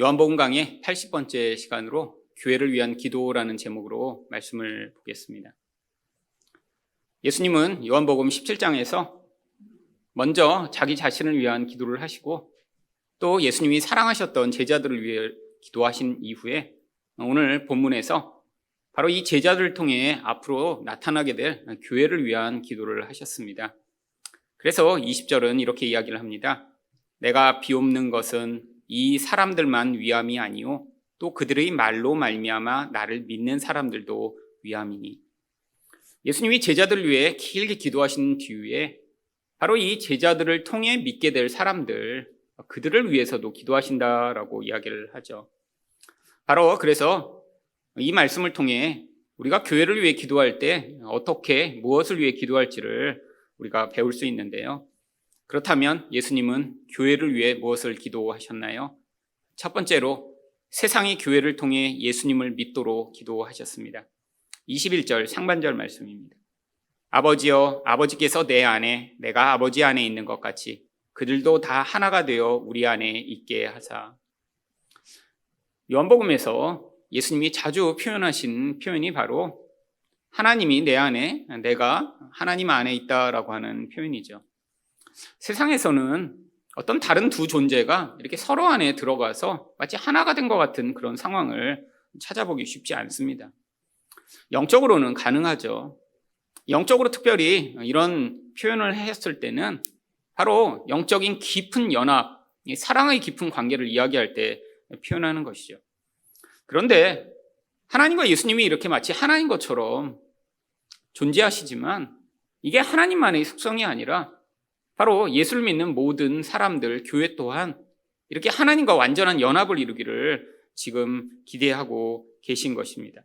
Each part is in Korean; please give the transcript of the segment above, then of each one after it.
요한복음 강의 80번째 시간으로 교회를 위한 기도라는 제목으로 말씀을 보겠습니다. 예수님은 요한복음 17장에서 먼저 자기 자신을 위한 기도를 하시고 또 예수님이 사랑하셨던 제자들을 위해 기도하신 이후에 오늘 본문에서 바로 이 제자들을 통해 앞으로 나타나게 될 교회를 위한 기도를 하셨습니다. 그래서 20절은 이렇게 이야기를 합니다. 내가 비옵는 것은 이 사람들만 위함이 아니요 또 그들의 말로 말미암아 나를 믿는 사람들도 위함이니. 예수님이 제자들을 위해 길게 기도하신 뒤에 바로 이 제자들을 통해 믿게 될 사람들, 그들을 위해서도 기도하신다라고 이야기를 하죠. 바로 그래서 이 말씀을 통해 우리가 교회를 위해 기도할 때 어떻게 무엇을 위해 기도할지를 우리가 배울 수 있는데요. 그렇다면 예수님은 교회를 위해 무엇을 기도하셨나요? 첫 번째로 세상이 교회를 통해 예수님을 믿도록 기도하셨습니다. 21절 상반절 말씀입니다. 아버지여, 아버지께서 내 안에 내가 아버지 안에 있는 것 같이 그들도 다 하나가 되어 우리 안에 있게 하사. 요한복음에서 예수님이 자주 표현하신 표현이 바로 하나님이 내 안에, 내가 하나님 안에 있다라고 하는 표현이죠. 세상에서는 어떤 다른 두 존재가 이렇게 서로 안에 들어가서 마치 하나가 된 것 같은 그런 상황을 찾아보기 쉽지 않습니다. 영적으로는 가능하죠. 영적으로 특별히 이런 표현을 했을 때는 바로 영적인 깊은 연합, 사랑의 깊은 관계를 이야기할 때 표현하는 것이죠. 그런데 하나님과 예수님이 이렇게 마치 하나인 것처럼 존재하시지만 이게 하나님만의 속성이 아니라 바로 예수를 믿는 모든 사람들, 교회 또한 이렇게 하나님과 완전한 연합을 이루기를 지금 기대하고 계신 것입니다.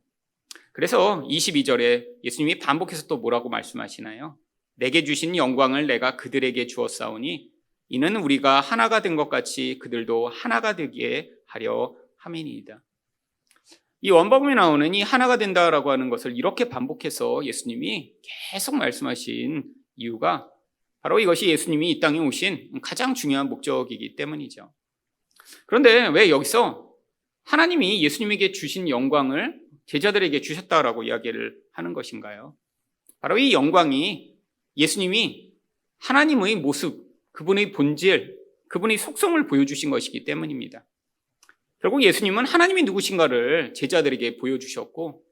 그래서 22절에 예수님이 반복해서 또 뭐라고 말씀하시나요? 내게 주신 영광을 내가 그들에게 주었사오니 이는 우리가 하나가 된 것 같이 그들도 하나가 되게 하려 함이니이다. 이 원복음에 나오는 이 하나가 된다라고 하는 것을 이렇게 반복해서 예수님이 계속 말씀하신 이유가 바로 이것이 예수님이 이 땅에 오신 가장 중요한 목적이기 때문이죠. 그런데 왜 여기서 하나님이 예수님에게 주신 영광을 제자들에게 주셨다라고 이야기를 하는 것인가요? 바로 이 영광이 예수님이 하나님의 모습, 그분의 본질, 그분의 속성을 보여주신 것이기 때문입니다. 결국 예수님은 하나님이 누구신가를 제자들에게 보여주셨고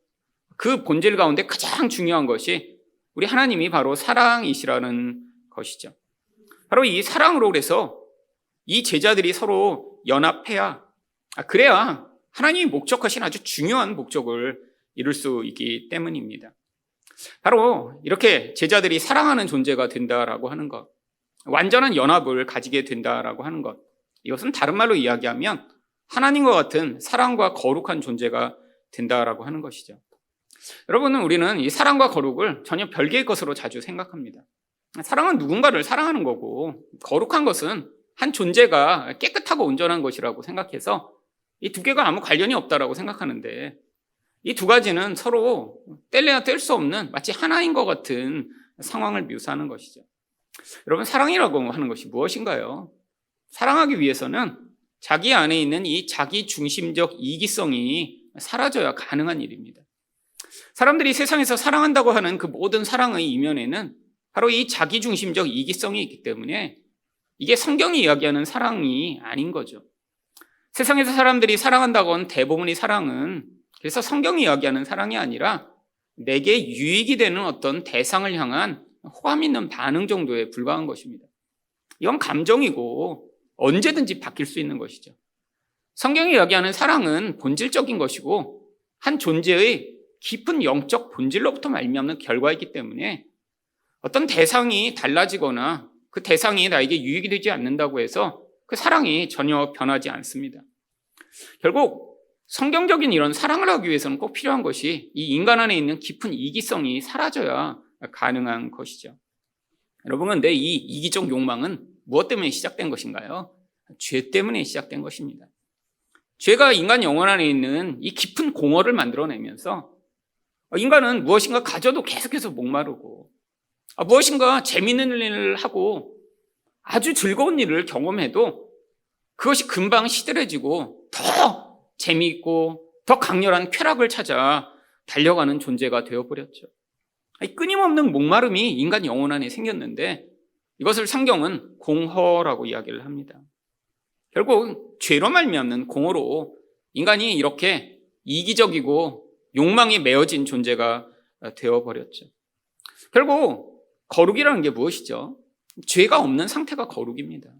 그 본질 가운데 가장 중요한 것이 우리 하나님이 바로 사랑이시라는 것이죠. 바로 이 사랑으로 그래서 이 제자들이 서로 연합해야, 그래야 하나님이 목적하신 아주 중요한 목적을 이룰 수 있기 때문입니다. 바로 이렇게 제자들이 사랑하는 존재가 된다라고 하는 것, 완전한 연합을 가지게 된다라고 하는 것, 이것은 다른 말로 이야기하면 하나님과 같은 사랑과 거룩한 존재가 된다라고 하는 것이죠. 여러분은 우리는 이 사랑과 거룩을 전혀 별개의 것으로 자주 생각합니다. 사랑은 누군가를 사랑하는 거고 거룩한 것은 한 존재가 깨끗하고 온전한 것이라고 생각해서 이 두 개가 아무 관련이 없다라고 생각하는데 이 두 가지는 서로 뗄래야 뗄 수 없는 마치 하나인 것 같은 상황을 묘사하는 것이죠. 여러분, 사랑이라고 하는 것이 무엇인가요? 사랑하기 위해서는 자기 안에 있는 이 자기 중심적 이기성이 사라져야 가능한 일입니다. 사람들이 세상에서 사랑한다고 하는 그 모든 사랑의 이면에는 바로 이 자기중심적 이기성이 있기 때문에 이게 성경이 이야기하는 사랑이 아닌 거죠. 세상에서 사람들이 사랑한다고 하는 대부분의 사랑은 그래서 성경이 이야기하는 사랑이 아니라 내게 유익이 되는 어떤 대상을 향한 호감 있는 반응 정도에 불과한 것입니다. 이건 감정이고 언제든지 바뀔 수 있는 것이죠. 성경이 이야기하는 사랑은 본질적인 것이고 한 존재의 깊은 영적 본질로부터 말미암는 결과이기 때문에 어떤 대상이 달라지거나 그 대상이 나에게 유익이 되지 않는다고 해서 그 사랑이 전혀 변하지 않습니다. 결국 성경적인 이런 사랑을 하기 위해서는 꼭 필요한 것이 이 인간 안에 있는 깊은 이기성이 사라져야 가능한 것이죠. 여러분, 근데 이 이기적 욕망은 무엇 때문에 시작된 것인가요? 죄 때문에 시작된 것입니다. 죄가 인간 영혼 안에 있는 이 깊은 공허를 만들어내면서 인간은 무엇인가 가져도 계속해서 목마르고 무엇인가 재미있는 일을 하고 아주 즐거운 일을 경험해도 그것이 금방 시들해지고 더 재미있고 더 강렬한 쾌락을 찾아 달려가는 존재가 되어버렸죠. 끊임없는 목마름이 인간 영혼 안에 생겼는데 이것을 성경은 공허라고 이야기를 합니다. 결국 죄로 말미암는 공허로 인간이 이렇게 이기적이고 욕망에 매어진 존재가 되어버렸죠. 결국 거룩이라는 게 무엇이죠? 죄가 없는 상태가 거룩입니다.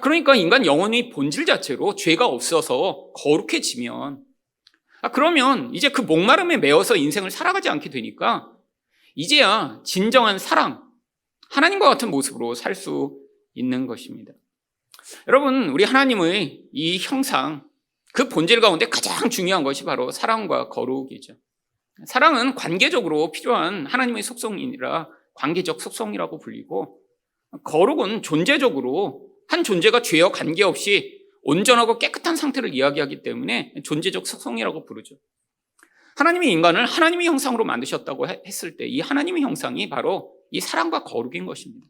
그러니까 인간 영혼의 본질 자체로 죄가 없어서 거룩해지면 그러면 이제 그 목마름에 매어서 인생을 살아가지 않게 되니까 이제야 진정한 사랑, 하나님과 같은 모습으로 살 수 있는 것입니다. 여러분, 우리 하나님의 이 형상, 그 본질 가운데 가장 중요한 것이 바로 사랑과 거룩이죠. 사랑은 관계적으로 필요한 하나님의 속성이라 관계적 속성이라고 불리고, 거룩은 존재적으로 한 존재가 죄와 관계없이 온전하고 깨끗한 상태를 이야기하기 때문에 존재적 속성이라고 부르죠. 하나님이 인간을 하나님의 형상으로 만드셨다고 했을 때 이 하나님의 형상이 바로 이 사랑과 거룩인 것입니다.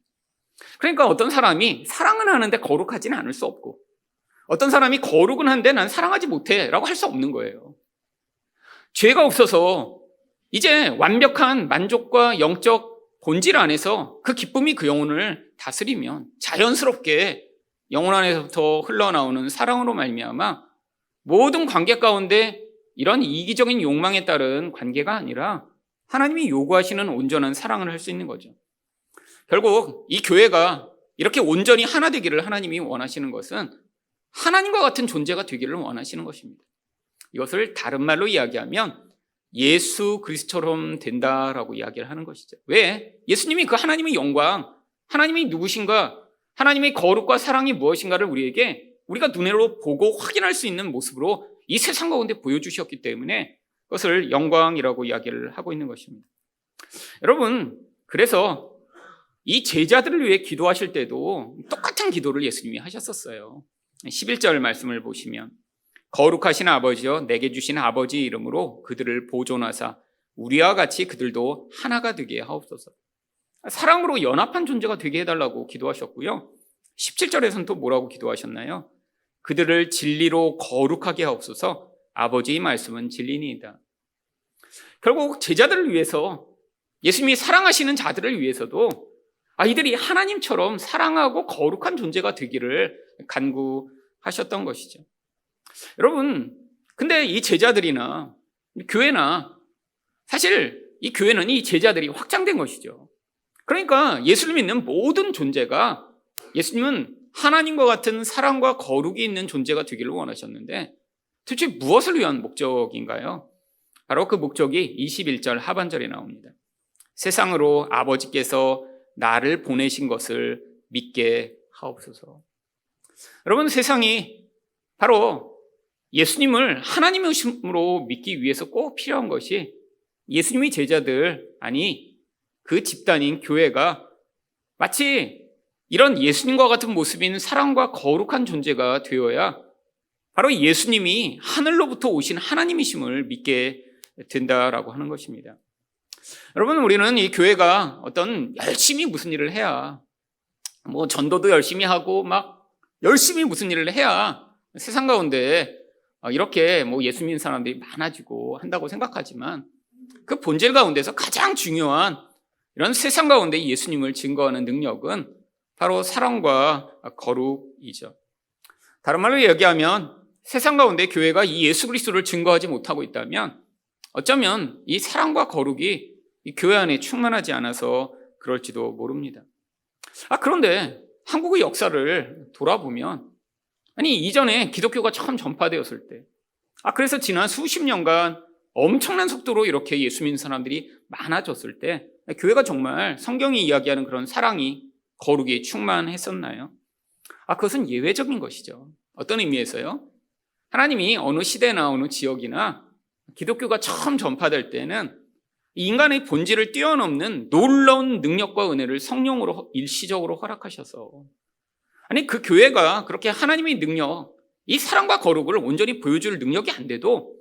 그러니까 어떤 사람이 사랑은 하는데 거룩하지는 않을 수 없고, 어떤 사람이 거룩은 한데 난 사랑하지 못해 라고 할 수 없는 거예요. 죄가 없어서 이제 완벽한 만족과 영적 본질 안에서 그 기쁨이 그 영혼을 다스리면 자연스럽게 영혼 안에서부터 흘러나오는 사랑으로 말미암아 모든 관계 가운데 이런 이기적인 욕망에 따른 관계가 아니라 하나님이 요구하시는 온전한 사랑을 할 수 있는 거죠. 결국 이 교회가 이렇게 온전히 하나 되기를 하나님이 원하시는 것은 하나님과 같은 존재가 되기를 원하시는 것입니다. 이것을 다른 말로 이야기하면 예수 그리스도처럼 된다라고 이야기를 하는 것이죠. 왜? 예수님이 그 하나님의 영광, 하나님이 누구신가, 하나님의 거룩과 사랑이 무엇인가를 우리가 눈으로 보고 확인할 수 있는 모습으로 이 세상 가운데 보여주셨기 때문에 그것을 영광이라고 이야기를 하고 있는 것입니다. 여러분, 그래서 이 제자들을 위해 기도하실 때도 똑같은 기도를 예수님이 하셨었어요. 11절 말씀을 보시면 거룩하신 아버지여 내게 주신 아버지 이름으로 그들을 보존하사 우리와 같이 그들도 하나가 되게 하옵소서. 사랑으로 연합한 존재가 되게 해달라고 기도하셨고요. 17절에서는 또 뭐라고 기도하셨나요? 그들을 진리로 거룩하게 하옵소서. 아버지의 말씀은 진리니이다. 결국 제자들을 위해서, 예수님이 사랑하시는 자들을 위해서도 이들이 하나님처럼 사랑하고 거룩한 존재가 되기를 간구하셨던 것이죠. 여러분, 근데 이 제자들이나 교회나 사실 이 교회는 이 제자들이 확장된 것이죠. 그러니까 예수를 믿는 모든 존재가, 예수님은 하나님과 같은 사랑과 거룩이 있는 존재가 되기를 원하셨는데 도대체 무엇을 위한 목적인가요? 바로 그 목적이 21절 하반절에 나옵니다. 세상으로 아버지께서 나를 보내신 것을 믿게 하옵소서. 여러분, 세상이 바로 예수님을 하나님의 신으로 믿기 위해서 꼭 필요한 것이 예수님의 제자들, 아니 그 집단인 교회가 마치 이런 예수님과 같은 모습인 사랑과 거룩한 존재가 되어야 바로 예수님이 하늘로부터 오신 하나님이심을 믿게 된다라고 하는 것입니다. 여러분, 우리는 이 교회가 어떤 열심히 무슨 일을 해야, 전도도 열심히 하고 막 열심히 무슨 일을 해야 세상 가운데 이렇게 예수 믿는 사람들이 많아지고 한다고 생각하지만 그 본질 가운데서 가장 중요한 이런 세상 가운데 예수님을 증거하는 능력은 바로 사랑과 거룩이죠. 다른 말로 얘기하면 세상 가운데 교회가 이 예수 그리스도를 증거하지 못하고 있다면 어쩌면 이 사랑과 거룩이 이 교회 안에 충만하지 않아서 그럴지도 모릅니다. 그런데 한국의 역사를 돌아보면, 이전에 기독교가 처음 전파되었을 때, 그래서 지난 수십 년간 엄청난 속도로 이렇게 예수 믿는 사람들이 많아졌을 때 교회가 정말 성경이 이야기하는 그런 사랑이, 거룩이 충만했었나요? 그것은 예외적인 것이죠. 어떤 의미에서요? 하나님이 어느 시대나 어느 지역이나 기독교가 처음 전파될 때는 인간의 본질을 뛰어넘는 놀라운 능력과 은혜를 성령으로 일시적으로 허락하셔서, 그 교회가 그렇게 하나님의 능력, 이 사랑과 거룩을 온전히 보여줄 능력이 안 돼도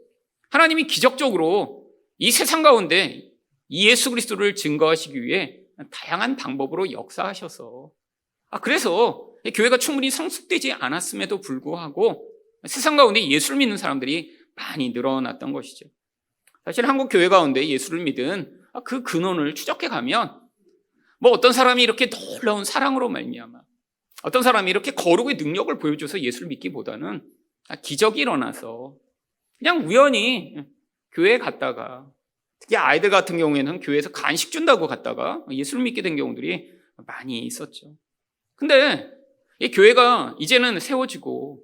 하나님이 기적적으로 이 세상 가운데 이 예수 그리스도를 증거하시기 위해 다양한 방법으로 역사하셔서, 그래서 교회가 충분히 성숙되지 않았음에도 불구하고 세상 가운데 예수를 믿는 사람들이 많이 늘어났던 것이죠. 사실 한국 교회 가운데 예수를 믿은 그 근원을 추적해 가면 어떤 사람이 이렇게 놀라운 사랑으로 말미암아, 어떤 사람이 이렇게 거룩의 능력을 보여줘서 예수를 믿기보다는 기적이 일어나서 그냥 우연히 교회에 갔다가, 특히 아이들 같은 경우에는 교회에서 간식 준다고 갔다가 예수를 믿게 된 경우들이 많이 있었죠. 근데 이 교회가 이제는 세워지고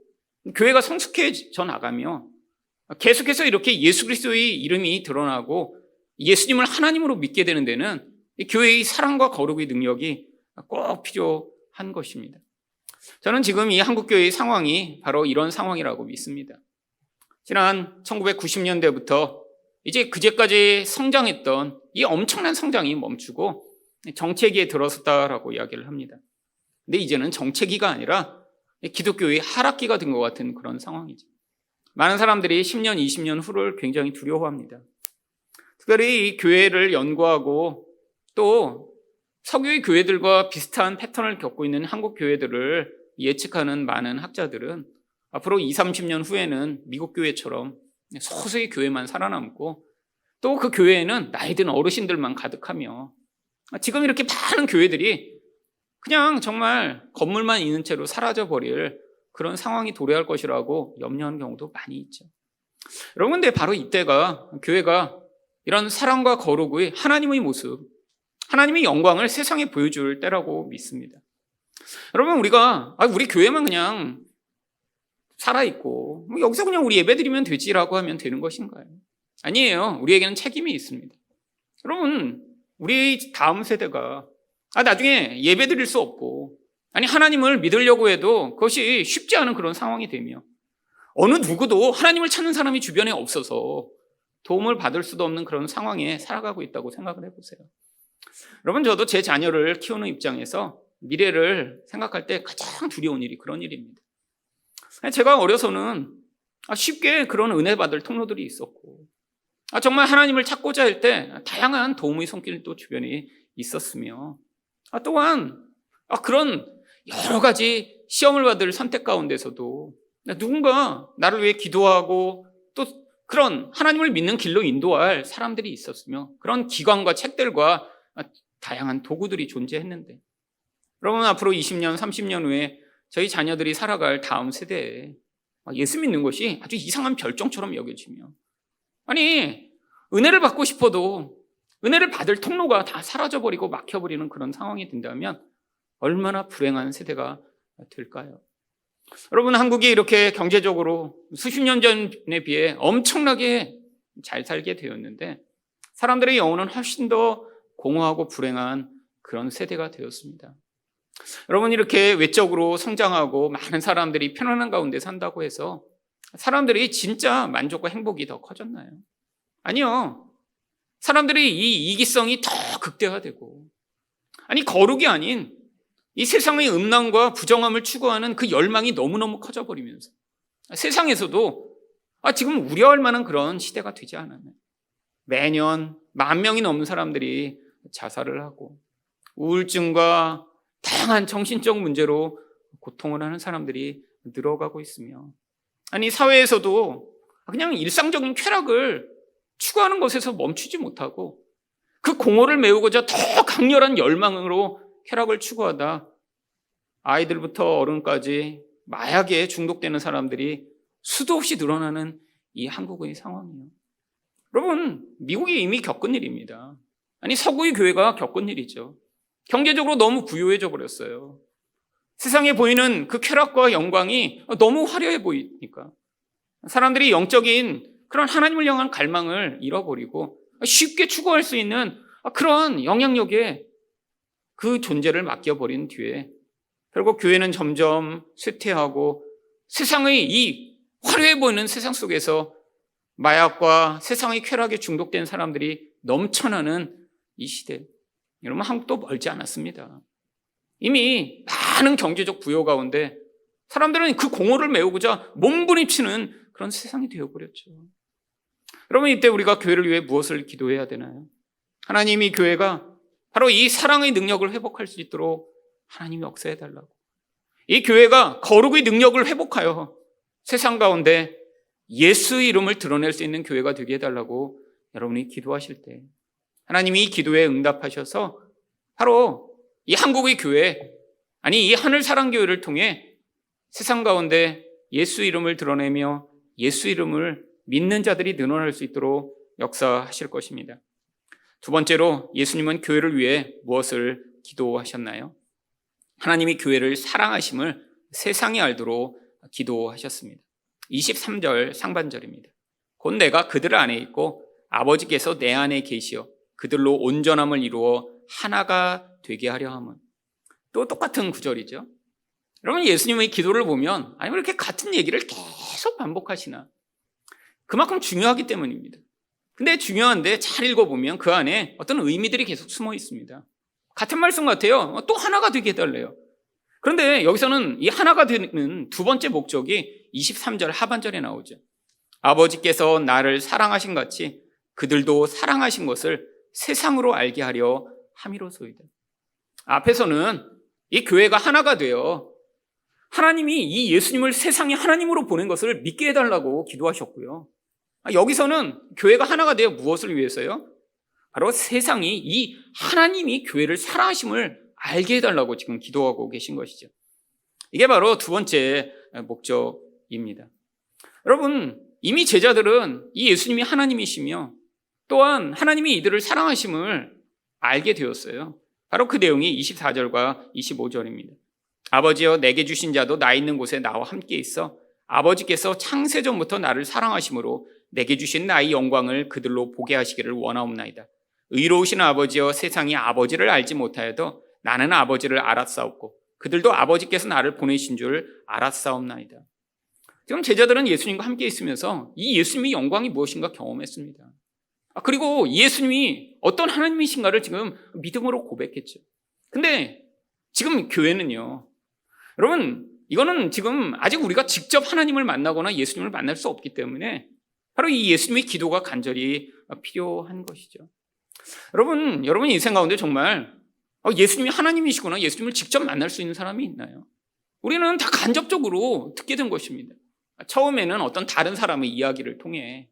교회가 성숙해져 나가며 계속해서 이렇게 예수 그리스도의 이름이 드러나고 예수님을 하나님으로 믿게 되는 데는 이 교회의 사랑과 거룩의 능력이 꼭 필요한 것입니다. 저는 지금 이 한국교회의 상황이 바로 이런 상황이라고 믿습니다. 지난 1990년대부터 이제 그제까지 성장했던 이 엄청난 성장이 멈추고 정체기에 들어섰다라고 이야기를 합니다. 근데 이제는 정체기가 아니라 기독교의 하락기가 된 것 같은 그런 상황이죠. 많은 사람들이 10년, 20년 후를 굉장히 두려워합니다. 특별히 이 교회를 연구하고 또 석유의 교회들과 비슷한 패턴을 겪고 있는 한국 교회들을 예측하는 많은 학자들은 앞으로 20, 30년 후에는 미국 교회처럼 소수의 교회만 살아남고 또 그 교회에는 나이 든 어르신들만 가득하며 지금 이렇게 많은 교회들이 그냥 정말 건물만 있는 채로 사라져버릴 그런 상황이 도래할 것이라고 염려하는 경우도 많이 있죠. 여러분, 근데 바로 이때가 교회가 이런 사랑과 거룩의 하나님의 모습, 하나님의 영광을 세상에 보여줄 때라고 믿습니다. 여러분, 우리 교회만 그냥 살아있고 여기서 그냥 우리 예배드리면 되지라고 하면 되는 것인가요? 아니에요. 우리에게는 책임이 있습니다. 여러분, 우리 다음 세대가 나중에 예배드릴 수 없고 하나님을 믿으려고 해도 그것이 쉽지 않은 그런 상황이 되며 어느 누구도 하나님을 찾는 사람이 주변에 없어서 도움을 받을 수도 없는 그런 상황에 살아가고 있다고 생각을 해보세요. 여러분, 저도 제 자녀를 키우는 입장에서 미래를 생각할 때 가장 두려운 일이 그런 일입니다. 제가 어려서는 쉽게 그런 은혜 받을 통로들이 있었고 정말 하나님을 찾고자 할 때 다양한 도움의 손길도 주변에 있었으며 또한 그런 여러 가지 시험을 받을 선택 가운데서도 누군가 나를 위해 기도하고 또 그런 하나님을 믿는 길로 인도할 사람들이 있었으며 그런 기관과 책들과 다양한 도구들이 존재했는데 여러분, 앞으로 20년, 30년 후에 저희 자녀들이 살아갈 다음 세대에 예수 믿는 것이 아주 이상한 별종처럼 여겨지며 은혜를 받고 싶어도 은혜를 받을 통로가 다 사라져버리고 막혀버리는 그런 상황이 된다면 얼마나 불행한 세대가 될까요? 여러분, 한국이 이렇게 경제적으로 수십 년 전에 비해 엄청나게 잘 살게 되었는데 사람들의 영혼은 훨씬 더 공허하고 불행한 그런 세대가 되었습니다. 여러분, 이렇게 외적으로 성장하고 많은 사람들이 편안한 가운데 산다고 해서 사람들이 진짜 만족과 행복이 더 커졌나요? 아니요. 사람들이 이 이기성이 더 극대화되고 거룩이 아닌 이 세상의 음란과 부정함을 추구하는 그 열망이 너무너무 커져버리면서 세상에서도 지금 우려할 만한 그런 시대가 되지 않았나요? 매년 10,000명이 넘는 사람들이 자살을 하고 우울증과 다양한 정신적 문제로 고통을 하는 사람들이 늘어가고 있으며 사회에서도 그냥 일상적인 쾌락을 추구하는 것에서 멈추지 못하고 그 공허를 메우고자 더 강렬한 열망으로 쾌락을 추구하다 아이들부터 어른까지 마약에 중독되는 사람들이 수도 없이 늘어나는 이 한국의 상황이에요. 여러분, 미국이 이미 겪은 일입니다. 서구의 교회가 겪은 일이죠. 경제적으로 너무 부유해져 버렸어요. 세상에 보이는 그 쾌락과 영광이 너무 화려해 보이니까 사람들이 영적인 그런 하나님을 향한 갈망을 잃어버리고 쉽게 추구할 수 있는 그런 영향력에 그 존재를 맡겨버린 뒤에 결국 교회는 점점 쇠퇴하고 세상의 이 화려해 보이는 세상 속에서 마약과 세상의 쾌락에 중독된 사람들이 넘쳐나는 이 시대. 여러분, 한국도 멀지 않았습니다. 이미 많은 경제적 부여 가운데 사람들은 그 공허를 메우고자 몸부림치는 그런 세상이 되어버렸죠. 여러분, 이때 우리가 교회를 위해 무엇을 기도해야 되나요? 하나님이 교회가 바로 이 사랑의 능력을 회복할 수 있도록 하나님이 역사해달라고. 이 교회가 거룩의 능력을 회복하여 세상 가운데 예수 이름을 드러낼 수 있는 교회가 되게 해달라고 여러분이 기도하실 때 하나님이 이 기도에 응답하셔서 바로 이 한국의 교회, 아니 이 하늘사랑교회를 통해 세상 가운데 예수 이름을 드러내며 예수 이름을 믿는 자들이 늘어날 수 있도록 역사하실 것입니다. 두 번째로 예수님은 교회를 위해 무엇을 기도하셨나요? 하나님이 교회를 사랑하심을 세상이 알도록 기도하셨습니다. 23절 상반절입니다. 곧 내가 그들 안에 있고 아버지께서 내 안에 계시어 그들로 온전함을 이루어 하나가 되게 하려 함은. 또 똑같은 구절이죠. 여러분 예수님의 기도를 보면 아니 왜 이렇게 같은 얘기를 계속 반복하시나? 그만큼 중요하기 때문입니다. 근데 중요한데 잘 읽어보면 그 안에 어떤 의미들이 계속 숨어 있습니다. 같은 말씀 같아요. 또 하나가 되게 해달래요. 그런데 여기서는 이 하나가 되는 두 번째 목적이 23절 하반절에 나오죠. 아버지께서 나를 사랑하신 같이 그들도 사랑하신 것을 세상으로 알게 하려 함이로소이다. 앞에서는 이 교회가 하나가 되어 하나님이 이 예수님을 세상에 하나님으로 보낸 것을 믿게 해달라고 기도하셨고요. 여기서는 교회가 하나가 되어 무엇을 위해서요? 바로 세상이 이 하나님이 교회를 사랑하심을 알게 해달라고 지금 기도하고 계신 것이죠. 이게 바로 두 번째 목적입니다. 여러분, 이미 제자들은 이 예수님이 하나님이시며 또한 하나님이 이들을 사랑하심을 알게 되었어요. 바로 그 내용이 24절과 25절입니다. 아버지여 내게 주신 자도 나 있는 곳에 나와 함께 있어 아버지께서 창세전부터 나를 사랑하심으로 내게 주신 나의 영광을 그들로 보게 하시기를 원하옵나이다. 의로우신 아버지여 세상이 아버지를 알지 못하여도 나는 아버지를 알았사옵고 그들도 아버지께서 나를 보내신 줄 알았사옵나이다. 지금 제자들은 예수님과 함께 있으면서 이 예수님의 영광이 무엇인가 경험했습니다. 그리고 예수님이 어떤 하나님이신가를 지금 믿음으로 고백했죠. 근데 지금 교회는요, 여러분 이거는 지금 아직 우리가 직접 하나님을 만나거나 예수님을 만날 수 없기 때문에 바로 이 예수님의 기도가 간절히 필요한 것이죠. 여러분 인생 가운데 정말 예수님이 하나님이시구나, 예수님을 직접 만날 수 있는 사람이 있나요? 우리는 다 간접적으로 듣게 된 것입니다. 처음에는 어떤 다른 사람의 이야기를 통해,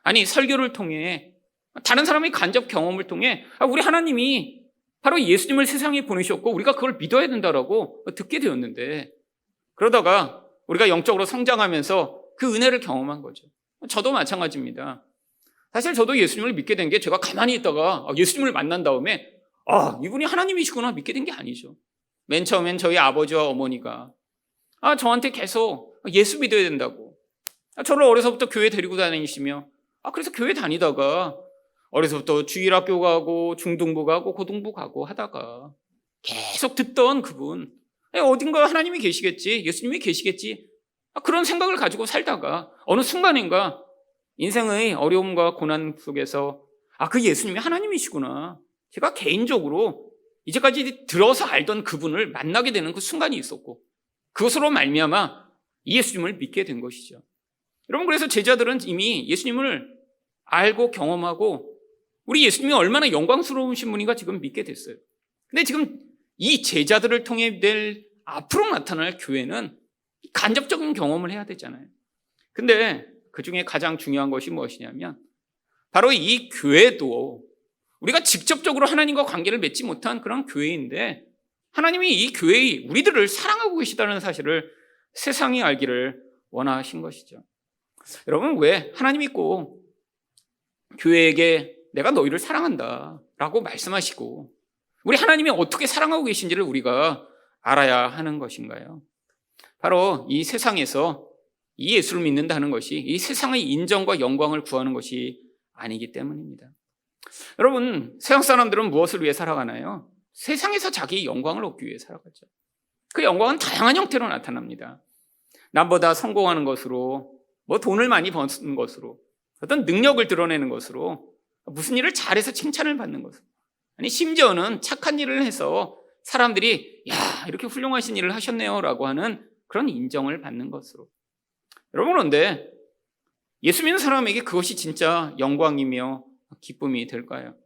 아니 설교를 통해, 다른 사람의 간접 경험을 통해 우리 하나님이 바로 예수님을 세상에 보내셨고 우리가 그걸 믿어야 된다라고 듣게 되었는데, 그러다가 우리가 영적으로 성장하면서 그 은혜를 경험한 거죠. 저도 마찬가지입니다. 사실 저도 예수님을 믿게 된 게 제가 가만히 있다가 예수님을 만난 다음에 이분이 하나님이시구나 믿게 된 게 아니죠. 맨 처음엔 저희 아버지와 어머니가 저한테 계속 예수 믿어야 된다고, 저를 어려서부터 교회 데리고 다니시며 그래서 교회 다니다가 어려서부터 주일학교 가고 중등부 가고 고등부 가고 하다가 계속 듣던 그분, 어딘가 하나님이 계시겠지, 예수님이 계시겠지, 그런 생각을 가지고 살다가 어느 순간인가 인생의 어려움과 고난 속에서 그 예수님이 하나님이시구나, 제가 개인적으로 이제까지 들어서 알던 그분을 만나게 되는 그 순간이 있었고 그것으로 말미암아 예수님을 믿게 된 것이죠. 여러분, 그래서 제자들은 이미 예수님을 알고 경험하고 우리 예수님이 얼마나 영광스러우신 분인가 지금 믿게 됐어요. 근데 지금 이 제자들을 통해 될 앞으로 나타날 교회는 간접적인 경험을 해야 되잖아요. 근데 그 중에 가장 중요한 것이 무엇이냐면 바로 이 교회도 우리가 직접적으로 하나님과 관계를 맺지 못한 그런 교회인데 하나님이 이 교회의 우리들을 사랑하고 계시다는 사실을 세상이 알기를 원하신 것이죠. 여러분, 왜 하나님이 꼭 교회에게 내가 너희를 사랑한다 라고 말씀하시고 우리 하나님이 어떻게 사랑하고 계신지를 우리가 알아야 하는 것인가요? 바로 이 세상에서 이 예수를 믿는다는 것이 이 세상의 인정과 영광을 구하는 것이 아니기 때문입니다. 여러분, 세상 사람들은 무엇을 위해 살아가나요? 세상에서 자기의 영광을 얻기 위해 살아가죠. 그 영광은 다양한 형태로 나타납니다. 남보다 성공하는 것으로, 돈을 많이 버는 것으로, 어떤 능력을 드러내는 것으로, 무슨 일을 잘해서 칭찬을 받는 것으로, 아니 심지어는 착한 일을 해서 사람들이 이렇게 훌륭하신 일을 하셨네요 라고 하는 그런 인정을 받는 것으로. 여러분, 그런데 예수 믿는 사람에게 그것이 진짜 영광이며 기쁨이 될까요?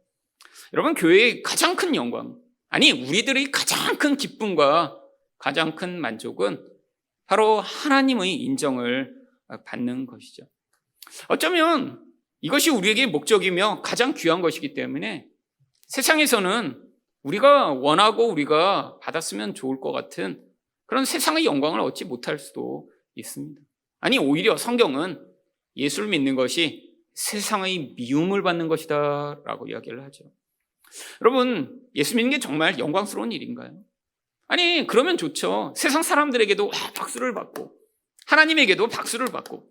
여러분, 교회의 가장 큰 영광, 아니 우리들의 가장 큰 기쁨과 가장 큰 만족은 바로 하나님의 인정을 받는 것이죠. 어쩌면 이것이 우리에게 목적이며 가장 귀한 것이기 때문에 세상에서는 우리가 원하고 우리가 받았으면 좋을 것 같은 그런 세상의 영광을 얻지 못할 수도 있습니다. 아니, 오히려 성경은 예수를 믿는 것이 세상의 미움을 받는 것이다 라고 이야기를 하죠. 여러분, 예수 믿는 게 정말 영광스러운 일인가요? 아니, 그러면 좋죠. 세상 사람들에게도 박수를 받고 하나님에게도 박수를 받고.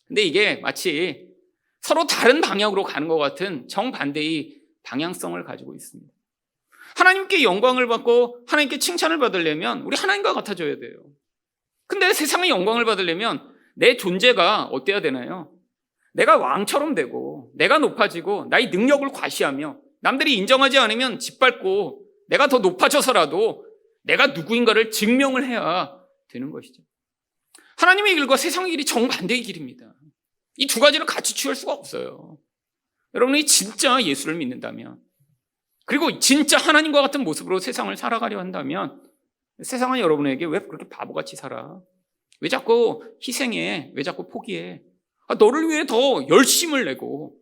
근데 이게 마치 서로 다른 방향으로 가는 것 같은 정반대의 방향성을 가지고 있습니다. 하나님께 영광을 받고 하나님께 칭찬을 받으려면 우리 하나님과 같아져야 돼요. 근데 세상의 영광을 받으려면 내 존재가 어때야 되나요? 내가 왕처럼 되고 내가 높아지고 나의 능력을 과시하며 남들이 인정하지 않으면 짓밟고 내가 더 높아져서라도 내가 누구인가를 증명을 해야 되는 것이죠. 하나님의 길과 세상의 길이 정반대의 길입니다. 이 두 가지를 같이 취할 수가 없어요. 여러분이 진짜 예수를 믿는다면, 그리고 진짜 하나님과 같은 모습으로 세상을 살아가려 한다면 세상은 여러분에게 왜 그렇게 바보같이 살아? 왜 자꾸 희생해? 왜 자꾸 포기해? 너를 위해 더 열심을 내고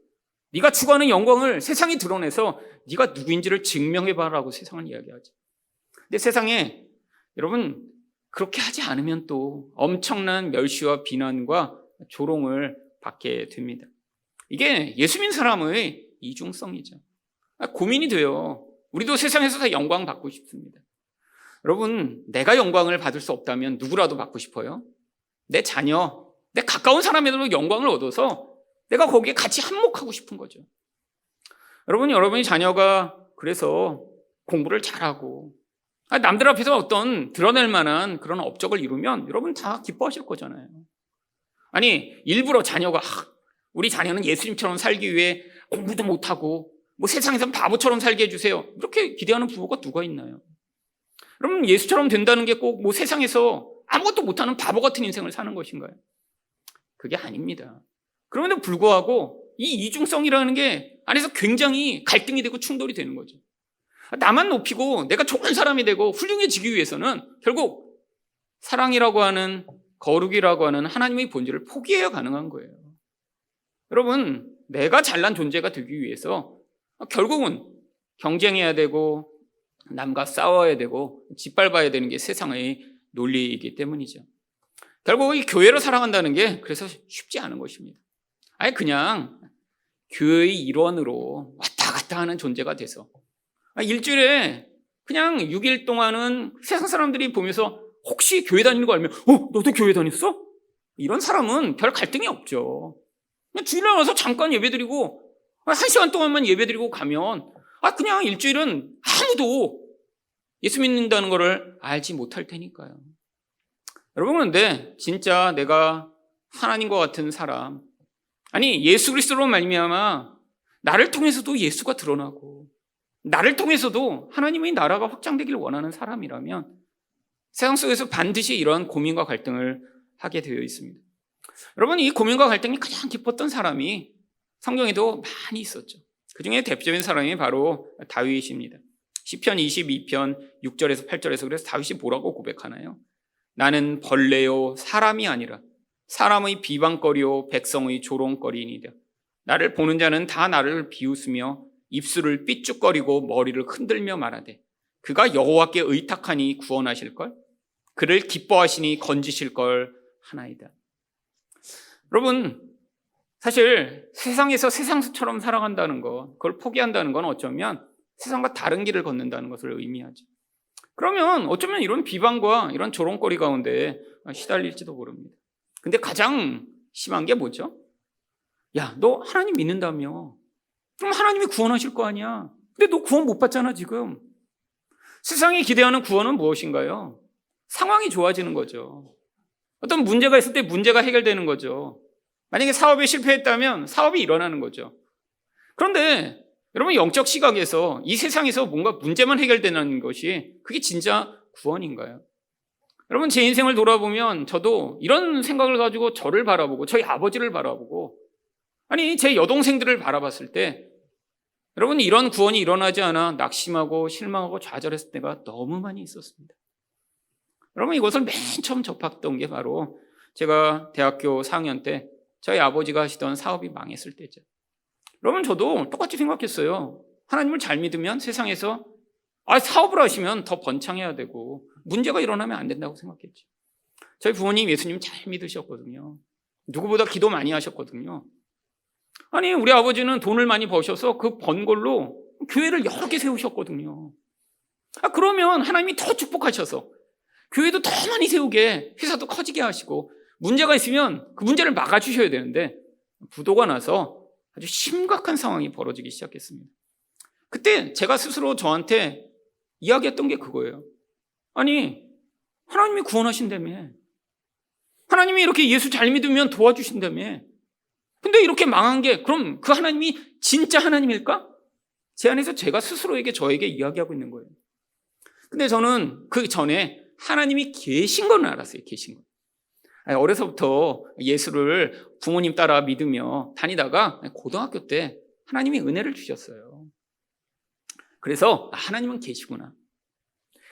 네가 추구하는 영광을 세상에 드러내서 네가 누구인지를 증명해봐라고 세상은 이야기하지. 근데 세상에 여러분 그렇게 하지 않으면 또 엄청난 멸시와 비난과 조롱을 받게 됩니다. 이게 예수 믿는 사람의 이중성이죠. 고민이 돼요. 우리도 세상에서 다 영광 받고 싶습니다. 여러분, 내가 영광을 받을 수 없다면 누구라도 받고 싶어요? 내 자녀, 내 가까운 사람에도 영광을 얻어서 내가 거기에 같이 한몫하고 싶은 거죠. 여러분이 자녀가 그래서 공부를 잘하고 남들 앞에서 어떤 드러낼 만한 그런 업적을 이루면 여러분 다 기뻐하실 거잖아요. 아니, 일부러 자녀가 우리 자녀는 예수님처럼 살기 위해 공부도 못하고 뭐 세상에선 바보처럼 살게 해주세요, 이렇게 기대하는 부모가 누가 있나요? 여러분, 예수처럼 된다는 게 꼭 뭐 세상에서 아무것도 못하는 바보 같은 인생을 사는 것인가요? 그게 아닙니다. 그럼에도 불구하고 이 이중성이라는 게 안에서 굉장히 갈등이 되고 충돌이 되는 거죠. 나만 높이고 내가 좋은 사람이 되고 훌륭해지기 위해서는 결국 사랑이라고 하는, 거룩이라고 하는 하나님의 본질을 포기해야 가능한 거예요. 여러분, 내가 잘난 존재가 되기 위해서 결국은 경쟁해야 되고 남과 싸워야 되고 짓밟아야 되는 게 세상의 논리이기 때문이죠. 결국 이 교회를 사랑한다는 게 그래서 쉽지 않은 것입니다. 아예 그냥 교회의 일원으로 왔다 갔다 하는 존재가 돼서 일주일에 그냥 6일 동안은 세상 사람들이 보면서 혹시 교회 다니는 거 알면 너도 교회 다녔어? 이런 사람은 별 갈등이 없죠. 그냥 주일날 와서 잠깐 예배드리고 1시간 동안만 예배드리고 가면 그냥 일주일은 아무도 예수 믿는다는 것을 알지 못할 테니까요. 여러분, 그런데 진짜 내가 하나님과 같은 사람, 아니 예수 그리스도로 말미암아 나를 통해서도 예수가 드러나고 나를 통해서도 하나님의 나라가 확장되기를 원하는 사람이라면 세상 속에서 반드시 이러한 고민과 갈등을 하게 되어 있습니다. 여러분, 이 고민과 갈등이 가장 깊었던 사람이 성경에도 많이 있었죠. 그중에 대표적인 사람이 바로 다윗입니다. 시편 22편 6절에서 8절에서 그래서 다윗이 뭐라고 고백하나요? 나는 벌레요 사람이 아니라 사람의 비방거리요 백성의 조롱거리이니라. 나를 보는 자는 다 나를 비웃으며 입술을 삐죽거리고 머리를 흔들며 말하되 그가 여호와께 의탁하니 구원하실걸? 그를 기뻐하시니 건지실걸 하나이다. 여러분, 사실 세상에서 세상처럼 살아간다는 것, 그걸 포기한다는 건 어쩌면 세상과 다른 길을 걷는다는 것을 의미하죠. 그러면 어쩌면 이런 비방과 이런 조롱거리 가운데 시달릴지도 모릅니다. 근데 가장 심한 게 뭐죠? 야, 너 하나님 믿는다며? 그럼 하나님이 구원하실 거 아니야? 근데 너 구원 못 받잖아 지금. 세상이 기대하는 구원은 무엇인가요? 상황이 좋아지는 거죠. 어떤 문제가 있을 때 문제가 해결되는 거죠. 만약에 사업에 실패했다면 사업이 일어나는 거죠. 그런데 여러분, 영적 시각에서 이 세상에서 뭔가 문제만 해결되는 것이 그게 진짜 구원인가요? 여러분, 제 인생을 돌아보면 저도 이런 생각을 가지고 저를 바라보고 저희 아버지를 바라보고 아니 제 여동생들을 바라봤을 때 여러분, 이런 구원이 일어나지 않아 낙심하고 실망하고 좌절했을 때가 너무 많이 있었습니다. 여러분, 이것을 맨 처음 접했던 게 바로 제가 대학교 4학년 때 저희 아버지가 하시던 사업이 망했을 때죠. 여러분, 저도 똑같이 생각했어요. 하나님을 잘 믿으면 세상에서 사업을 하시면 더 번창해야 되고 문제가 일어나면 안 된다고 생각했죠. 저희 부모님 예수님 잘 믿으셨거든요. 누구보다 기도 많이 하셨거든요. 아니, 우리 아버지는 돈을 많이 버셔서 그 번 걸로 교회를 여러 개 세우셨거든요. 그러면 하나님이 더 축복하셔서 교회도 더 많이 세우게, 회사도 커지게 하시고 문제가 있으면 그 문제를 막아주셔야 되는데 부도가 나서 아주 심각한 상황이 벌어지기 시작했습니다. 그때 제가 스스로 저한테 이야기했던 게 그거예요. 아니, 하나님이 구원하신다며, 하나님이 이렇게 예수 잘 믿으면 도와주신다며, 근데 이렇게 망한 게 그럼 그 하나님이 진짜 하나님일까? 제 안에서 제가 스스로에게 저에게 이야기하고 있는 거예요. 근데 저는 그 전에 하나님이 계신 건 알았어요. 계신 거. 어려서부터 예수를 부모님 따라 믿으며 다니다가 고등학교 때 하나님이 은혜를 주셨어요. 그래서 하나님은 계시구나.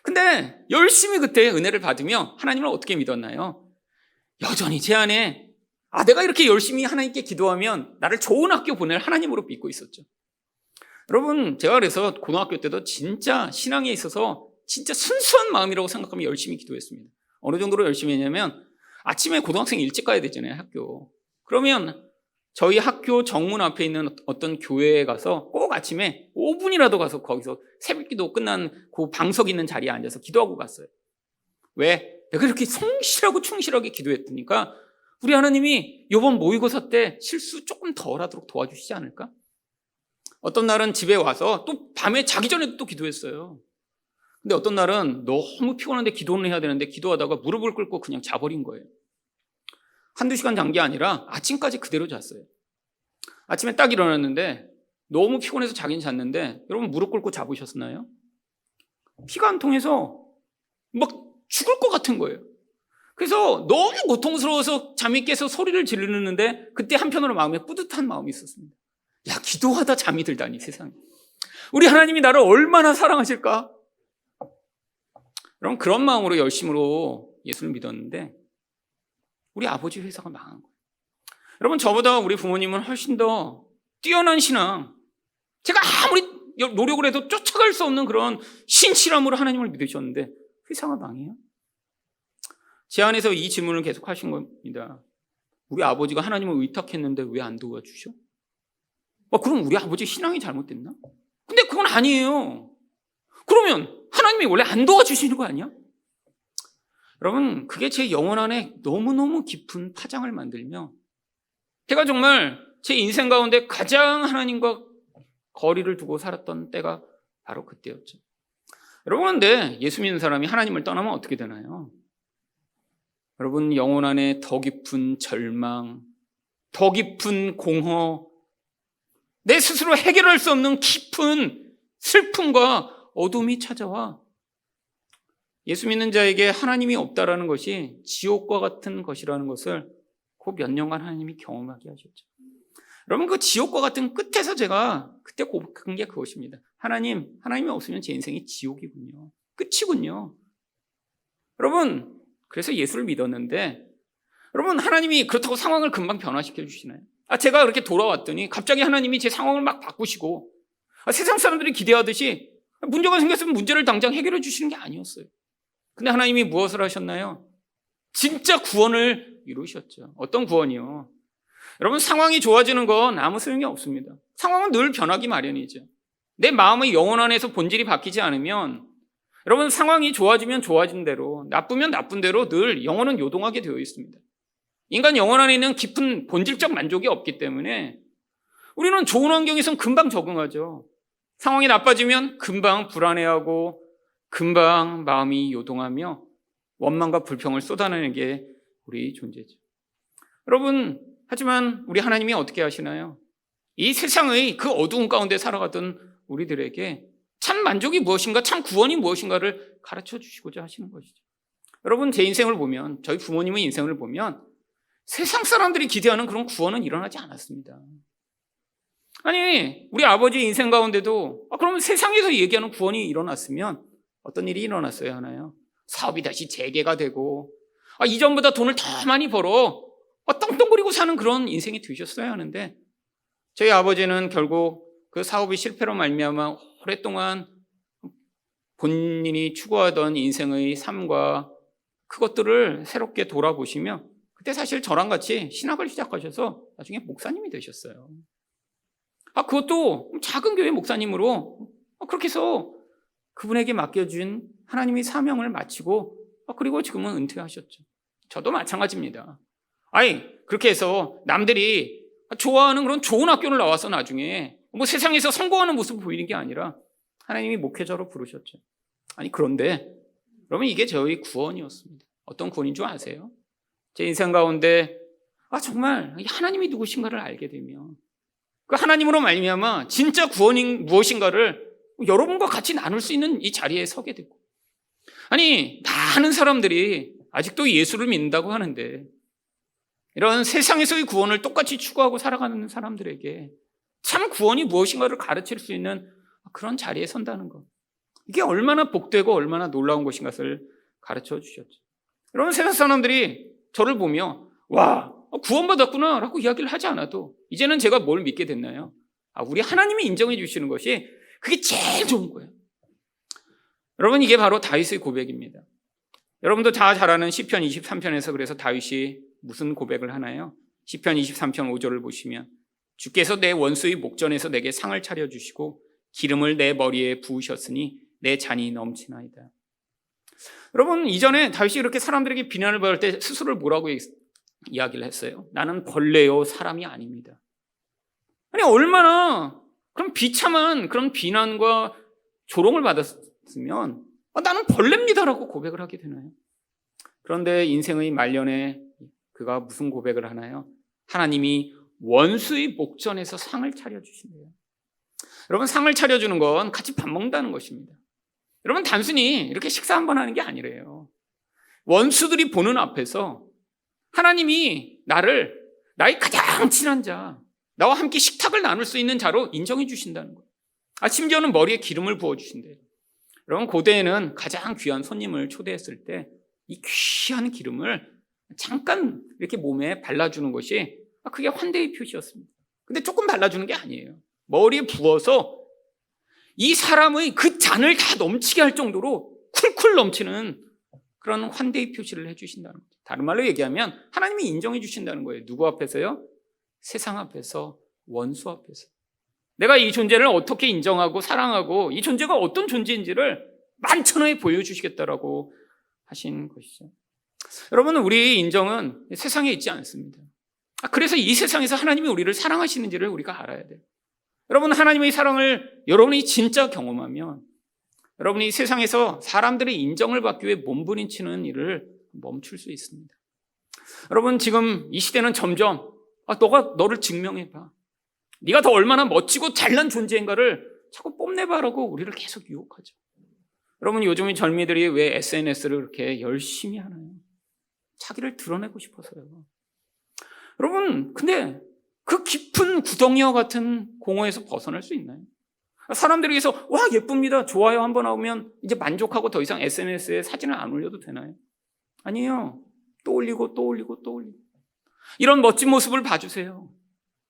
근데 열심히 그때 은혜를 받으며 하나님을 어떻게 믿었나요? 여전히 제 안에 내가 이렇게 열심히 하나님께 기도하면 나를 좋은 학교 보낼 하나님으로 믿고 있었죠. 여러분, 제가 그래서 고등학교 때도 진짜 신앙에 있어서 진짜 순수한 마음이라고 생각하면 열심히 기도했습니다. 어느 정도로 열심히 했냐면 아침에 고등학생 일찍 가야 되잖아요, 학교. 그러면 저희 학교 정문 앞에 있는 어떤 교회에 가서 꼭 아침에 5분이라도 가서 거기서 새벽기도 끝난 그 방석 있는 자리에 앉아서 기도하고 갔어요. 왜? 내가 이렇게 성실하고 충실하게 기도했으니까 우리 하나님이 이번 모의고사 때 실수 조금 덜 하도록 도와주시지 않을까? 어떤 날은 집에 와서 또 밤에 자기 전에도 또 기도했어요. 근데 어떤 날은 너무 피곤한데 기도는 해야 되는데 기도하다가 무릎을 꿇고 그냥 자버린 거예요. 한두 시간 잔 게 아니라 아침까지 그대로 잤어요. 아침에 딱 일어났는데 너무 피곤해서 자긴 잤는데 여러분 무릎 꿇고 자보셨나요? 피가 안 통해서 막 죽을 것 같은 거예요. 그래서 너무 고통스러워서 잠이 깨서 소리를 지르는데 그때 한편으로 마음에 뿌듯한 마음이 있었습니다. 야, 기도하다 잠이 들다니 세상에. 우리 하나님이 나를 얼마나 사랑하실까? 여러분, 그런 마음으로 열심으로 예수를 믿었는데 우리 아버지 회사가 망한 거예요. 여러분, 저보다 우리 부모님은 훨씬 더 뛰어난 신앙, 제가 아무리 노력을 해도 쫓아갈 수 없는 그런 신실함으로 하나님을 믿으셨는데 회사가 망해요? 제 안에서 이 질문을 계속 하신 겁니다. 우리 아버지가 하나님을 의탁했는데 왜 안 도와주셔? 그럼 우리 아버지 신앙이 잘못됐나? 근데 그건 아니에요. 그러면 하나님이 원래 안 도와주시는 거 아니야? 여러분, 그게 제 영혼 안에 너무너무 깊은 파장을 만들며 제가 정말 제 인생 가운데 가장 하나님과 거리를 두고 살았던 때가 바로 그때였죠. 여러분, 근데 예수 믿는 사람이 하나님을 떠나면 어떻게 되나요? 여러분, 영혼 안에 더 깊은 절망, 더 깊은 공허, 내 스스로 해결할 수 없는 깊은 슬픔과 어둠이 찾아와 예수 믿는 자에게 하나님이 없다라는 것이 지옥과 같은 것이라는 것을 그 몇 년간 하나님이 경험하게 하셨죠. 여러분, 그 지옥과 같은 끝에서 제가 그때 고백한 게 그것입니다. 하나님이 없으면 제 인생이 지옥이군요. 끝이군요. 여러분, 그래서 예수를 믿었는데 여러분, 하나님이 그렇다고 상황을 금방 변화시켜 주시나요? 제가 그렇게 돌아왔더니 갑자기 하나님이 제 상황을 막 바꾸시고 세상 사람들이 기대하듯이 문제가 생겼으면 문제를 당장 해결해 주시는 게 아니었어요. 근데 하나님이 무엇을 하셨나요? 진짜 구원을 이루셨죠. 어떤 구원이요? 여러분, 상황이 좋아지는 건 아무 소용이 없습니다. 상황은 늘 변하기 마련이죠. 내 마음의 영혼 안에서 본질이 바뀌지 않으면 여러분, 상황이 좋아지면 좋아진 대로, 나쁘면 나쁜 대로 늘 영혼은 요동하게 되어 있습니다. 인간 영혼 안에 있는 깊은 본질적 만족이 없기 때문에 우리는 좋은 환경에선 금방 적응하죠. 상황이 나빠지면 금방 불안해하고 금방 마음이 요동하며 원망과 불평을 쏟아내는 게 우리 존재죠. 여러분, 하지만 우리 하나님이 어떻게 하시나요? 이 세상의 그 어두운 가운데 살아가던 우리들에게 참 만족이 무엇인가, 참 구원이 무엇인가를 가르쳐 주시고자 하시는 것이죠. 여러분, 제 인생을 보면, 저희 부모님의 인생을 보면 세상 사람들이 기대하는 그런 구원은 일어나지 않았습니다. 아니, 우리 아버지 인생 가운데도 그러면 세상에서 얘기하는 구원이 일어났으면 어떤 일이 일어났어야 하나요? 사업이 다시 재개가 되고, 이전보다 돈을 더 많이 벌어 떵떵거리고 사는 그런 인생이 되셨어야 하는데, 저희 아버지는 결국 그 사업이 실패로 말미암아 오랫동안 본인이 추구하던 인생의 삶과 그것들을 새롭게 돌아보시며, 그때 사실 저랑 같이 신학을 시작하셔서 나중에 목사님이 되셨어요. 그것도 작은 교회 목사님으로 그렇게 해서 그분에게 맡겨준 하나님의 사명을 마치고, 그리고 지금은 은퇴하셨죠. 저도 마찬가지입니다. 그렇게 해서 남들이 좋아하는 그런 좋은 학교를 나와서 나중에 세상에서 성공하는 모습을 보이는 게 아니라 하나님이 목회자로 부르셨죠. 그런데 여러분, 이게 저희 구원이었습니다. 어떤 구원인 줄 아세요? 제 인생 가운데 정말 하나님이 누구신가를 알게 되면 그 하나님으로 말미암아 진짜 구원이 무엇인가를 여러분과 같이 나눌 수 있는 이 자리에 서게 되고, 많은 사람들이 아직도 예수를 믿는다고 하는데 이런 세상에서의 구원을 똑같이 추구하고 살아가는 사람들에게 참 구원이 무엇인가를 가르칠 수 있는 그런 자리에 선다는 것, 이게 얼마나 복되고 얼마나 놀라운 것인가를 가르쳐 주셨죠. 여러분, 세상 사람들이 저를 보며 와, 구원받았구나 라고 이야기를 하지 않아도 이제는 제가 뭘 믿게 됐나요? 우리 하나님이 인정해 주시는 것이 그게 제일 좋은 거예요. 여러분, 이게 바로 다윗의 고백입니다. 여러분도 다 잘 아는 시편 23편에서 그래서 다윗이 무슨 고백을 하나요? 시편 23편 5절을 보시면, 주께서 내 원수의 목전에서 내게 상을 차려주시고 기름을 내 머리에 부으셨으니 내 잔이 넘치나이다. 여러분, 이전에 다윗이 이렇게 사람들에게 비난을 받을 때 스스로를 뭐라고 이야기를 했어요? 나는 벌레요 사람이 아닙니다. 얼마나 그런 비참한 그런 비난과 조롱을 받았으면 나는 벌레입니다라고 고백을 하게 되나요? 그런데 인생의 말년에 그가 무슨 고백을 하나요? 하나님이 원수의 목전에서 상을 차려주신대요. 여러분, 상을 차려주는 건 같이 밥 먹는다는 것입니다. 여러분, 단순히 이렇게 식사 한번 하는 게 아니래요. 원수들이 보는 앞에서 하나님이 나의 가장 친한 자, 나와 함께 식탁을 나눌 수 있는 자로 인정해 주신다는 거예요. 심지어는 머리에 기름을 부어주신대요. 여러분, 고대에는 가장 귀한 손님을 초대했을 때 이 귀한 기름을 잠깐 이렇게 몸에 발라주는 것이 그게 환대의 표시였습니다. 근데 조금 발라주는 게 아니에요. 머리에 부어서 이 사람의 그 잔을 다 넘치게 할 정도로 쿨쿨 넘치는 그런 환대의 표시를 해주신다는 거죠. 다른 말로 얘기하면 하나님이 인정해 주신다는 거예요. 누구 앞에서요? 세상 앞에서, 원수 앞에서. 내가 이 존재를 어떻게 인정하고 사랑하고 이 존재가 어떤 존재인지를 만천하에 보여주시겠다라고 하신 것이죠. 여러분, 우리의 인정은 세상에 있지 않습니다. 그래서 이 세상에서 하나님이 우리를 사랑하시는지를 우리가 알아야 돼요. 여러분, 하나님의 사랑을 여러분이 진짜 경험하면 여러분이 세상에서 사람들의 인정을 받기 위해 몸부림치는 일을 멈출 수 있습니다. 여러분, 지금 이 시대는 점점 너가 너를 증명해봐, 네가 더 얼마나 멋지고 잘난 존재인가를 자꾸 뽐내봐라고 우리를 계속 유혹하죠. 여러분, 요즘 젊이들이 왜 SNS를 그렇게 열심히 하나요? 자기를 드러내고 싶어서요. 여러분, 근데 그 깊은 구덩이와 같은 공허에서 벗어날 수 있나요? 사람들에게서 와, 예쁩니다, 좋아요 한번 하면 이제 만족하고 더 이상 SNS에 사진을 안 올려도 되나요? 아니에요. 또 올리고 또 올리고 또 올리고. 이런 멋진 모습을 봐주세요.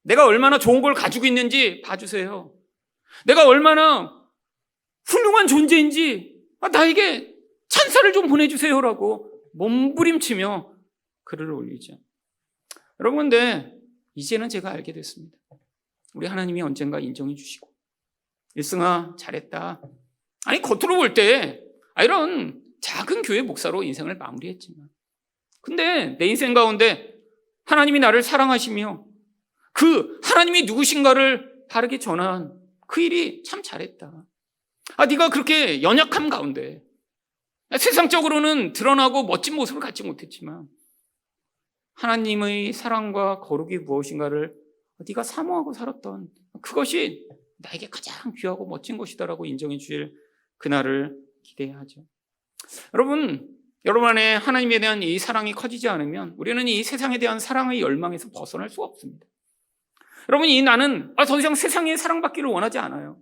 내가 얼마나 좋은 걸 가지고 있는지 봐주세요. 내가 얼마나 훌륭한 존재인지 나에게 찬사를 좀 보내주세요라고 몸부림치며 글을 올리죠. 여러분, 근데 이제는 제가 알게 됐습니다. 우리 하나님이 언젠가 인정해 주시고, 일승아 잘했다. 겉으로 볼 때 이런 작은 교회 목사로 인생을 마무리했지만, 근데 내 인생 가운데 하나님이 나를 사랑하시며 그 하나님이 누구신가를 바르게 전한 그 일이 참 잘했다. 네가 그렇게 연약함 가운데 세상적으로는 드러나고 멋진 모습을 갖지 못했지만 하나님의 사랑과 거룩이 무엇인가를 네가 사모하고 살았던 그것이 나에게 가장 귀하고 멋진 것이다라고 인정해 주실 그날을 기대하죠. 여러분 안에 하나님에 대한 이 사랑이 커지지 않으면 우리는 이 세상에 대한 사랑의 열망에서 벗어날 수가 없습니다. 여러분, 나는 더 이상 세상에 사랑받기를 원하지 않아요.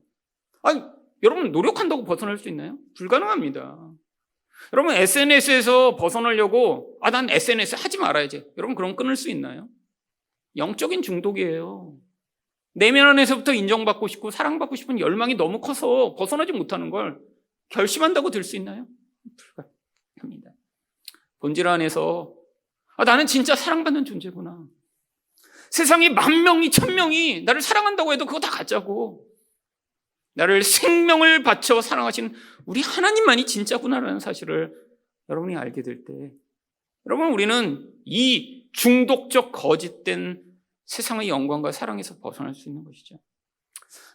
여러분, 노력한다고 벗어날 수 있나요? 불가능합니다. 여러분 SNS에서 벗어나려고 난 SNS 하지 말아야지. 여러분 그럼 끊을 수 있나요? 영적인 중독이에요. 내면 안에서부터 인정받고 싶고 사랑받고 싶은 열망이 너무 커서 벗어나지 못하는 걸 결심한다고 될 수 있나요? 불가합니다. 본질 안에서 나는 진짜 사랑받는 존재구나. 세상에 10,000명이 1,000명이 나를 사랑한다고 해도 그거 다 가짜고 나를 생명을 바쳐 사랑하신 우리 하나님만이 진짜구나라는 사실을 여러분이 알게 될 때 여러분 우리는 이 중독적 거짓된 세상의 영광과 사랑에서 벗어날 수 있는 것이죠.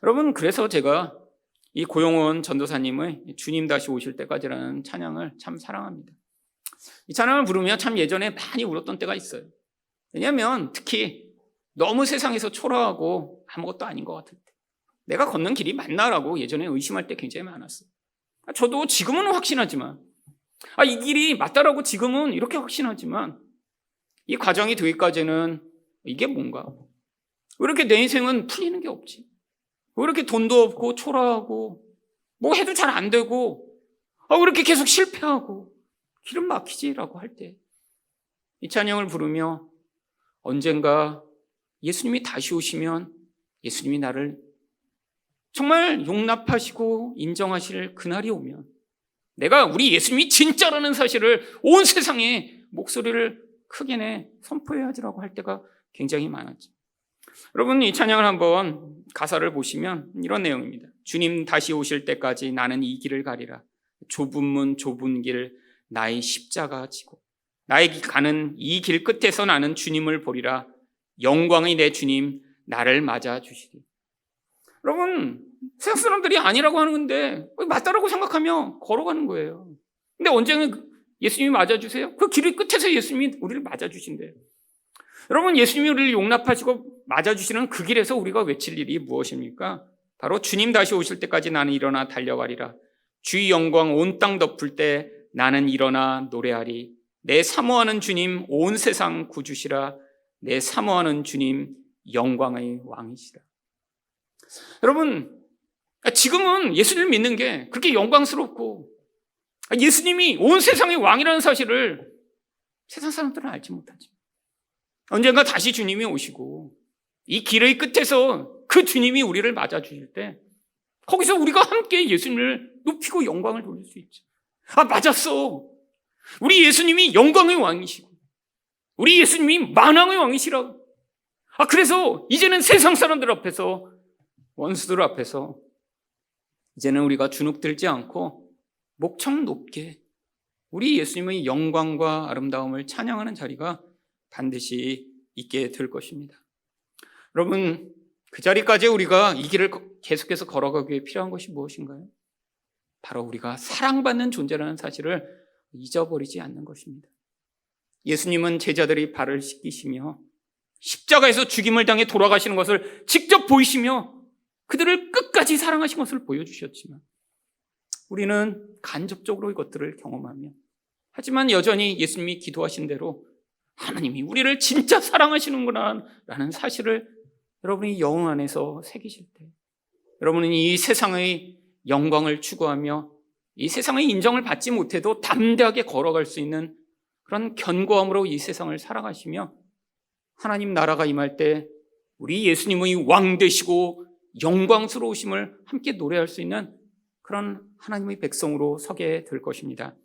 여러분 그래서 제가 이 고용원 전도사님의 주님 다시 오실 때까지라는 찬양을 참 사랑합니다. 이 찬양을 부르며 참 예전에 많이 울었던 때가 있어요. 왜냐하면 특히 너무 세상에서 초라하고 아무것도 아닌 것 같을 때 내가 걷는 길이 맞나라고 예전에 의심할 때 굉장히 많았어요. 저도 지금은 확신하지만 이 길이 맞다라고 지금은 이렇게 확신하지만 이 과정이 되기까지는 이게 뭔가 왜 이렇게 내 인생은 풀리는 게 없지? 왜 이렇게 돈도 없고 초라하고 뭐 해도 잘 안 되고 왜 이렇게 계속 실패하고 길은 막히지라고 할 때 이 찬양을 부르며 언젠가 예수님이 다시 오시면 예수님이 나를 정말 용납하시고 인정하실 그날이 오면 내가 우리 예수님이 진짜라는 사실을 온 세상에 목소리를 크게 내 선포해야지라고 할 때가 굉장히 많았죠. 여러분 이 찬양을 한번 가사를 보시면 이런 내용입니다. 주님 다시 오실 때까지 나는 이 길을 가리라. 좁은 문 좁은 길 나의 십자가 지고 나의 가는 이 길 끝에서 나는 주님을 보리라. 영광의 내 주님 나를 맞아 주시리. 여러분 세상 사람들이 아니라고 하는 건데 맞다라고 생각하며 걸어가는 거예요. 근데 언젠가 예수님이 맞아주세요? 그 길 끝에서 예수님이 우리를 맞아주신대요. 여러분 예수님이 우리를 용납하시고 맞아주시는 그 길에서 우리가 외칠 일이 무엇입니까? 바로 주님 다시 오실 때까지 나는 일어나 달려가리라. 주의 영광 온 땅 덮을 때 나는 일어나 노래하리. 내 사모하는 주님 온 세상 구주시라. 내 사모하는 주님 영광의 왕이시라. 여러분 지금은 예수님을 믿는 게 그렇게 영광스럽고 예수님이 온 세상의 왕이라는 사실을 세상 사람들은 알지 못하지. 언젠가 다시 주님이 오시고 이 길의 끝에서 그 주님이 우리를 맞아주실 때 거기서 우리가 함께 예수님을 높이고 영광을 돌릴 수 있죠. 맞았어. 우리 예수님이 영광의 왕이시고 우리 예수님이 만왕의 왕이시라고. 그래서 이제는 세상 사람들 앞에서 원수들 앞에서 이제는 우리가 주눅들지 않고 목청 높게 우리 예수님의 영광과 아름다움을 찬양하는 자리가 반드시 있게 될 것입니다. 여러분 그 자리까지 우리가 이 길을 계속해서 걸어가기 위해 필요한 것이 무엇인가요? 바로 우리가 사랑받는 존재라는 사실을 잊어버리지 않는 것입니다. 예수님은 제자들이 발을 씻기시며 십자가에서 죽임을 당해 돌아가시는 것을 직접 보이시며 그들을 끝까지 사랑하신 것을 보여주셨지만 우리는 간접적으로 이것들을 경험하며 하지만 여전히 예수님이 기도하신 대로 하나님이 우리를 진짜 사랑하시는구나 라는 사실을 여러분이 영혼 안에서 새기실 때 여러분은 이 세상의 영광을 추구하며 이 세상의 인정을 받지 못해도 담대하게 걸어갈 수 있는 그런 견고함으로 이 세상을 살아가시며 하나님 나라가 임할 때 우리 예수님의 왕 되시고 영광스러우심을 함께 노래할 수 있는 그런 하나님의 백성으로 서게 될 것입니다.